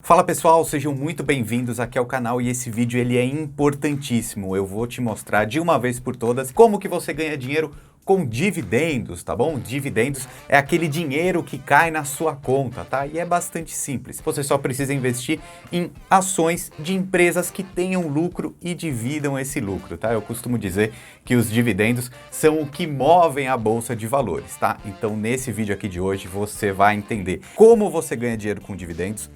Fala pessoal, sejam muito bem-vindos aqui ao canal e esse vídeo ele é importantíssimo. Eu vou te mostrar de uma vez por todas como que você ganha dinheiro com dividendos, tá bom? Dividendos é aquele dinheiro que cai na sua conta, tá? E é bastante simples. Você só precisa investir em ações de empresas que tenham lucro e dividam esse lucro, tá? Eu costumo dizer que os dividendos são o que movem a bolsa de valores, tá? Então nesse vídeo aqui de hoje você vai entender como você ganha dinheiro com dividendos,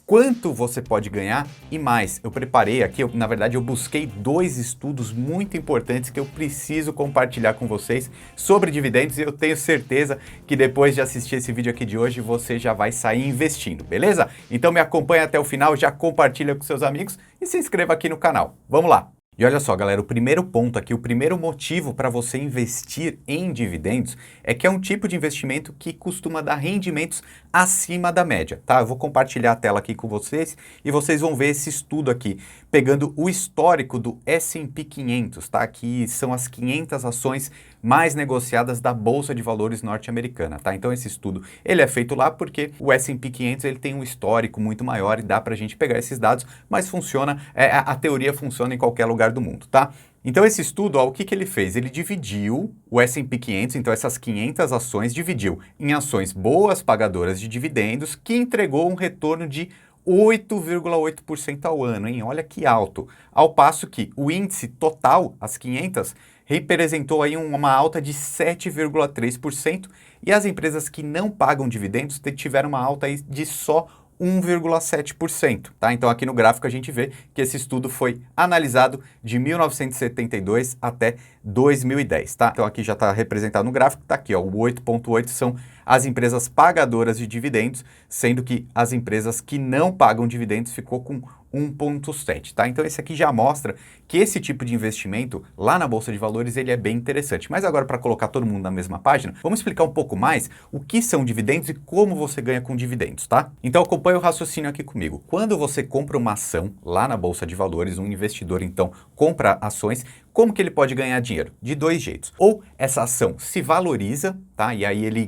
quanto você pode ganhar e mais. Eu preparei aqui, na verdade eu busquei dois estudos muito importantes que eu preciso compartilhar com vocês sobre dividendos e eu tenho certeza que depois de assistir esse vídeo aqui de hoje você já vai sair investindo, beleza? Então me acompanha até o final, já compartilha com seus amigos e se inscreva aqui no canal. Vamos lá! E olha só, galera, o primeiro ponto aqui, o primeiro motivo para você investir em dividendos é que é um tipo de investimento que costuma dar rendimentos acima da média, tá? Eu vou compartilhar a tela aqui com vocês e vocês vão ver esse estudo aqui, pegando o histórico do S&P 500, tá? Que são as 500 ações mais negociadas da Bolsa de Valores norte-americana, tá? Então esse estudo, ele é feito lá porque o S&P 500 ele tem um histórico muito maior e dá pra gente pegar esses dados, mas funciona, a teoria funciona em qualquer lugar do mundo, tá? Então esse estudo, ó, o que que ele fez? Ele dividiu o S&P 500, então essas 500 ações, dividiu em ações boas pagadoras de dividendos, que entregou um retorno de 8,8% ao ano, hein? Olha que alto. Ao passo que o índice total, as 500, representou aí uma alta de 7,3% e as empresas que não pagam dividendos tiveram uma alta aí de só 1,7%, tá? Então aqui no gráfico a gente vê que esse estudo foi analisado de 1972 até 2010, tá? Então aqui já está representado no gráfico, tá aqui, ó, o 8,8 são as empresas pagadoras de dividendos, sendo que as empresas que não pagam dividendos ficou com 1,7, tá? Então esse aqui já mostra que esse tipo de investimento lá na Bolsa de Valores ele é bem interessante. Mas agora para colocar todo mundo na mesma página, vamos explicar um pouco mais o que são dividendos e como você ganha com dividendos, tá? Então acompanha o raciocínio aqui comigo. Quando você compra uma ação lá na Bolsa de Valores, um investidor então compra ações, como que ele pode ganhar dinheiro? De dois jeitos. Ou essa ação se valoriza, tá? E aí ele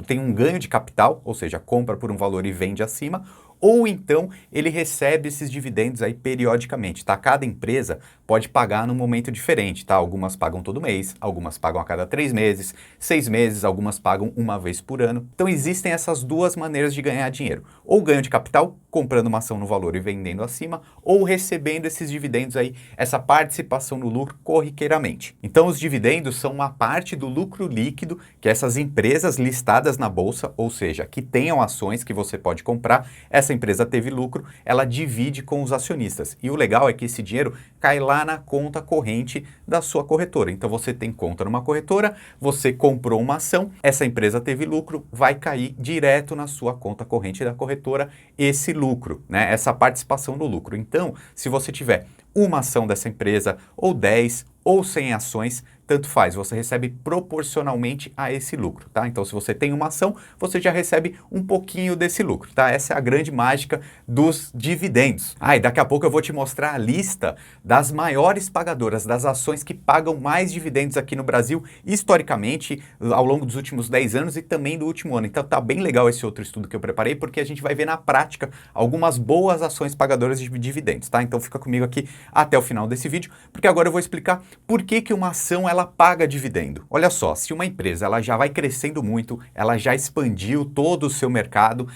tem um ganho de capital, ou seja, compra por um valor e vende acima, ou então ele recebe esses dividendos aí periodicamente, tá? Cada empresa pode pagar num momento diferente, tá? Algumas pagam todo mês, algumas pagam a cada 3 meses, 6 meses, algumas pagam uma vez por ano. Então existem essas duas maneiras de ganhar dinheiro. Ou ganho de capital, comprando uma ação no valor e vendendo acima, ou recebendo esses dividendos aí, essa participação no lucro corriqueiramente. Então os dividendos são uma parte do lucro líquido que essas empresas listadas na bolsa, ou seja, que tenham ações que você pode comprar, essa empresa teve lucro, ela divide com os acionistas. E o legal é que esse dinheiro cai lá na conta corrente da sua corretora. Então você tem conta numa corretora, você comprou uma ação, essa empresa teve lucro, vai cair direto na sua conta corrente da corretora esse lucro, né? Essa participação no lucro. Então, se você tiver uma ação dessa empresa, ou 10, ou 100 ações, tanto faz, você recebe proporcionalmente a esse lucro, tá? Então, se você tem uma ação, você já recebe um pouquinho desse lucro, tá? Essa é a grande mágica dos dividendos. Ah, e daqui a pouco eu vou te mostrar a lista das maiores pagadoras, das ações que pagam mais dividendos aqui no Brasil, historicamente, ao longo dos últimos 10 anos e também do último ano. Então, tá bem legal esse outro estudo que eu preparei, porque a gente vai ver na prática algumas boas ações pagadoras de dividendos, tá? Então, fica comigo aqui até o final desse vídeo, porque agora eu vou explicar por que que uma ação ela paga dividendo. Olha só, se uma empresa ela já vai crescendo muito, ela já expandiu todo o seu mercado,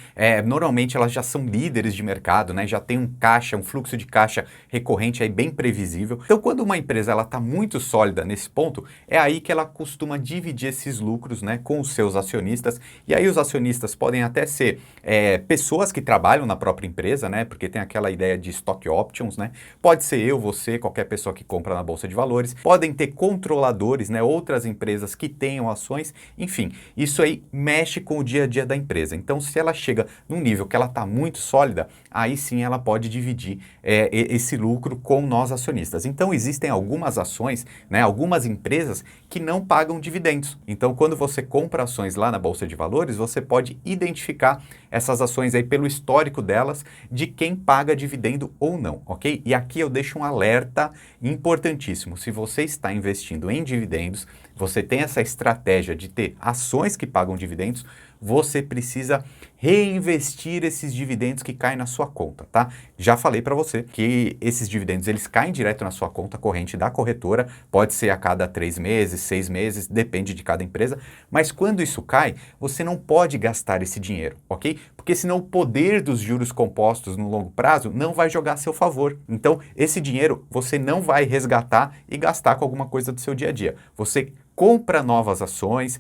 normalmente elas já são líderes de mercado, né? Já tem um caixa, um fluxo de caixa recorrente aí bem previsível. Então, quando uma empresa ela está muito sólida nesse ponto, é aí que ela costuma dividir esses lucros, né, com os seus acionistas. E aí os acionistas podem até ser pessoas que trabalham na própria empresa, né? Porque tem aquela ideia de stock options, né? Pode ser eu, você, qualquer pessoa que compra na Bolsa de Valores. Podem ter controladores, né, outras empresas que tenham ações. Enfim, isso aí mexe com o dia a dia da empresa. Então, se ela chega num nível que ela está muito sólida, aí sim ela pode dividir esse lucro com nós acionistas. Então, existem algumas ações, né, algumas empresas que não pagam dividendos. Então, quando você compra ações lá na Bolsa de Valores, você pode identificar essas ações aí pelo histórico delas, de quem paga dividendo ou não, ok? E aqui eu deixo um alerta importantíssimo. Se você está investindo em dividendos, você tem essa estratégia de ter ações que pagam dividendos, você precisa reinvestir esses dividendos que caem na sua conta, tá? Já falei para você que esses dividendos, eles caem direto na sua conta corrente da corretora, pode ser a cada 3 meses, 6 meses, depende de cada empresa, mas quando isso cai, você não pode gastar esse dinheiro, ok? Porque senão o poder dos juros compostos no longo prazo não vai jogar a seu favor. Então, esse dinheiro você não vai resgatar e gastar com alguma coisa do seu dia a dia. Você compra novas ações,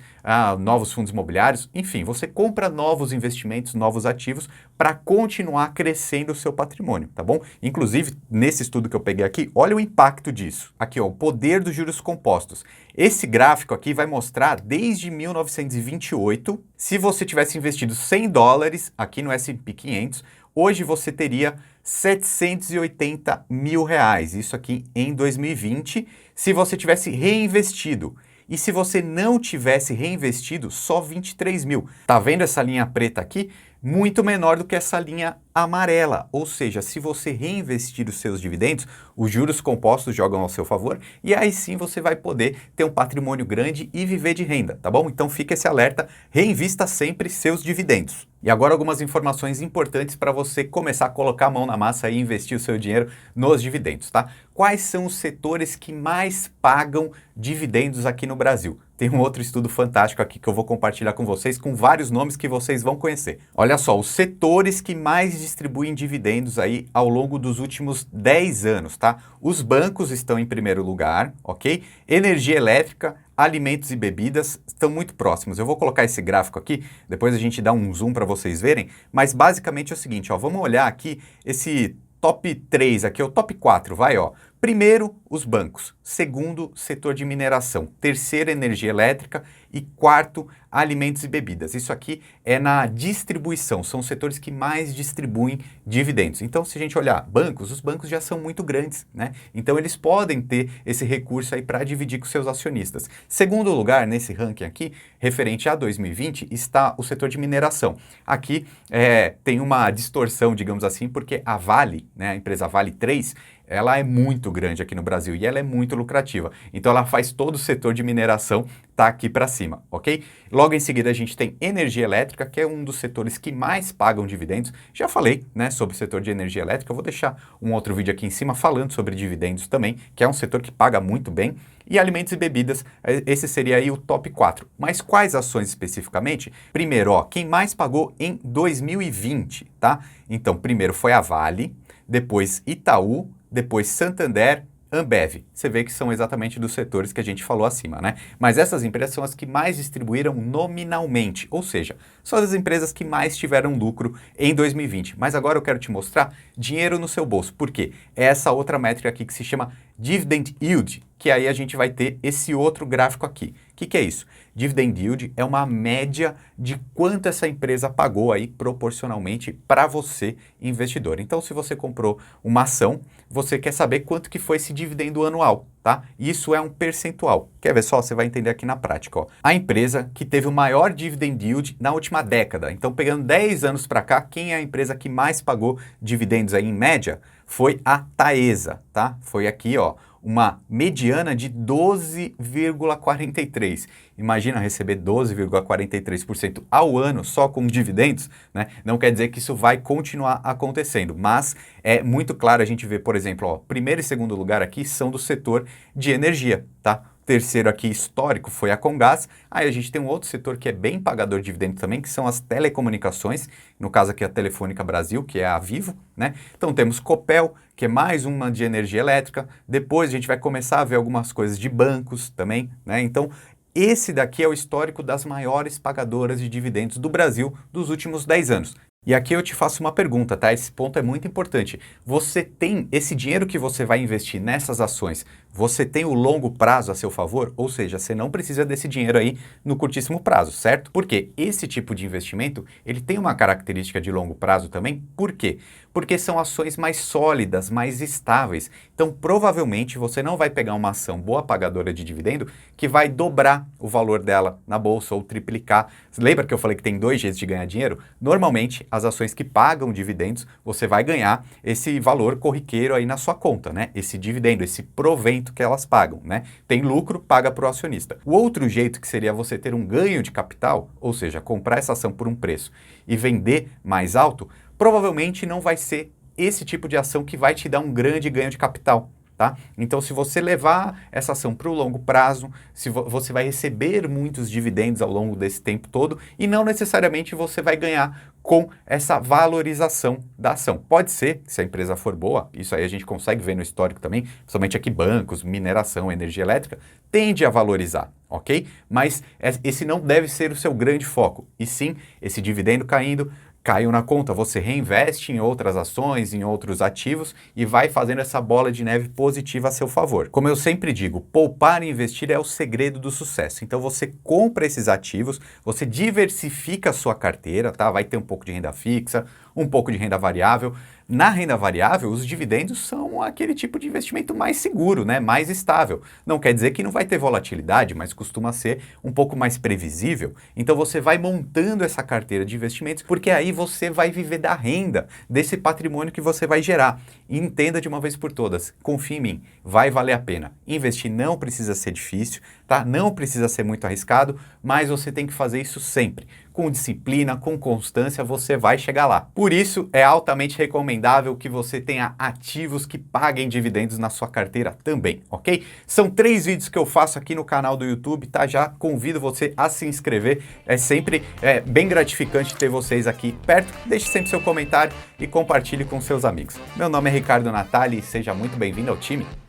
novos fundos imobiliários, enfim, você compra novos investimentos, novos ativos para continuar crescendo o seu patrimônio, tá bom? Inclusive, nesse estudo que eu peguei aqui, olha o impacto disso. Aqui, ó, o poder dos juros compostos. Esse gráfico aqui vai mostrar desde 1928, se você tivesse investido $100 aqui no S&P 500, hoje você teria 780 mil reais, isso aqui em 2020, se você tivesse reinvestido. E se você não tivesse reinvestido, só 23 mil. Tá vendo essa linha preta aqui? Muito menor do que essa linha amarela. Ou seja, se você reinvestir os seus dividendos, os juros compostos jogam ao seu favor e aí sim você vai poder ter um patrimônio grande e viver de renda, tá bom? Então fica esse alerta, reinvista sempre seus dividendos. E agora algumas informações importantes para você começar a colocar a mão na massa e investir o seu dinheiro nos dividendos, tá? Quais são os setores que mais pagam dividendos aqui no Brasil? Tem um outro estudo fantástico aqui que eu vou compartilhar com vocês, com vários nomes que vocês vão conhecer. Olha só, os setores que mais distribuem dividendos aí ao longo dos últimos 10 anos, tá? Os bancos estão em primeiro lugar, ok? Energia elétrica, alimentos e bebidas estão muito próximos. Eu vou colocar esse gráfico aqui, depois a gente dá um zoom para vocês verem, mas basicamente é o seguinte, ó, vamos olhar aqui esse top 3 aqui, o top 4, vai, ó. Primeiro, os bancos. Segundo, setor de mineração. Terceiro, energia elétrica. E quarto, alimentos e bebidas. Isso aqui é na distribuição, são os setores que mais distribuem dividendos. Então, se a gente olhar bancos, os bancos já são muito grandes, né? Então, eles podem ter esse recurso aí para dividir com seus acionistas. Segundo lugar, nesse ranking aqui, referente a 2020, está o setor de mineração. Aqui tem uma distorção, digamos assim, porque a Vale, né, a empresa Vale 3, ela é muito grande aqui no Brasil e ela é muito lucrativa. Então ela faz todo o setor de mineração tá aqui para cima, ok? Logo em seguida a gente tem energia elétrica, que é um dos setores que mais pagam dividendos. Já falei, né, sobre o setor de energia elétrica, eu vou deixar um outro vídeo aqui em cima falando sobre dividendos também, que é um setor que paga muito bem. E alimentos e bebidas, esse seria aí o top 4. Mas quais ações especificamente? Primeiro, ó, quem mais pagou em 2020, tá? Então, primeiro foi a Vale, depois Itaú, depois Santander, Ambev. Você vê que são exatamente dos setores que a gente falou acima, né? Mas essas empresas são as que mais distribuíram nominalmente, ou seja, são as empresas que mais tiveram lucro em 2020. Mas agora eu quero te mostrar dinheiro no seu bolso. Por quê? É essa outra métrica aqui que se chama Dividend Yield, que aí a gente vai ter esse outro gráfico aqui. O que é isso? Dividend Yield é uma média de quanto essa empresa pagou aí proporcionalmente para você, investidor. Então, se você comprou uma ação, você quer saber quanto que foi esse dividendo anual, tá? Isso é um percentual. Quer ver só? Você vai entender aqui na prática, ó. A empresa que teve o maior dividend yield na última década. Então, pegando 10 anos para cá, quem é a empresa que mais pagou dividendos aí em média? Foi a Taesa, tá? Foi aqui, ó, uma mediana de 12,43. Imagina receber 12,43% ao ano só com dividendos, né? Não quer dizer que isso vai continuar acontecendo, mas é muito claro a gente ver, por exemplo, ó, primeiro e segundo lugar aqui são do setor de energia, tá? Terceiro aqui histórico foi a Comgás. Aí a gente tem um outro setor que é bem pagador de dividendos também, que são as telecomunicações, no caso aqui a Telefônica Brasil, que é a Vivo, né? Então temos Copel, que é mais uma de energia elétrica. Depois a gente vai começar a ver algumas coisas de bancos também, né? Então esse daqui é o histórico das maiores pagadoras de dividendos do Brasil dos últimos 10 anos. E aqui eu te faço uma pergunta, tá? Esse ponto é muito importante. Você tem esse dinheiro que você vai investir nessas ações, você tem o longo prazo a seu favor? Ou seja, você não precisa desse dinheiro aí no curtíssimo prazo, certo? Porque esse tipo de investimento, ele tem uma característica de longo prazo também. Por quê? Porque são ações mais sólidas, mais estáveis. Então, provavelmente, você não vai pegar uma ação boa pagadora de dividendo que vai dobrar o valor dela na bolsa ou triplicar. Lembra que eu falei que tem 2 jeitos de ganhar dinheiro? Normalmente, as ações que pagam dividendos, você vai ganhar esse valor corriqueiro aí na sua conta, né? Esse dividendo, esse provento rendimento que elas pagam, né? Tem lucro, paga para o acionista. O outro jeito que seria você ter um ganho de capital, ou seja, comprar essa ação por um preço e vender mais alto, provavelmente não vai ser esse tipo de ação que vai te dar um grande ganho de capital. Tá? Então, se você levar essa ação para o longo prazo, você vai receber muitos dividendos ao longo desse tempo todo e não necessariamente você vai ganhar com essa valorização da ação. Pode ser, se a empresa for boa, isso aí a gente consegue ver no histórico também, principalmente aqui bancos, mineração, energia elétrica, tende a valorizar, ok? Mas esse não deve ser o seu grande foco, e sim esse dividendo caiu na conta, você reinveste em outras ações, em outros ativos e vai fazendo essa bola de neve positiva a seu favor. Como eu sempre digo, poupar e investir é o segredo do sucesso. Então você compra esses ativos, você diversifica a sua carteira, tá? Vai ter um pouco de renda fixa, um pouco de renda variável. Na renda variável, os dividendos são aquele tipo de investimento mais seguro, né? Mais estável. Não quer dizer que não vai ter volatilidade, mas costuma ser um pouco mais previsível. Então você vai montando essa carteira de investimentos, porque aí você vai viver da renda, desse patrimônio que você vai gerar. E entenda de uma vez por todas, confie em mim, vai valer a pena. Investir não precisa ser difícil, tá? Não precisa ser muito arriscado, mas você tem que fazer isso sempre. Com disciplina, com constância, você vai chegar lá. Por isso, é altamente recomendável que você tenha ativos que paguem dividendos na sua carteira também, ok? São 3 vídeos que eu faço aqui no canal do YouTube, tá? Já convido você a se inscrever. É sempre bem gratificante ter vocês aqui perto. Deixe sempre seu comentário e compartilhe com seus amigos. Meu nome é Ricardo Natali e seja muito bem-vindo ao time.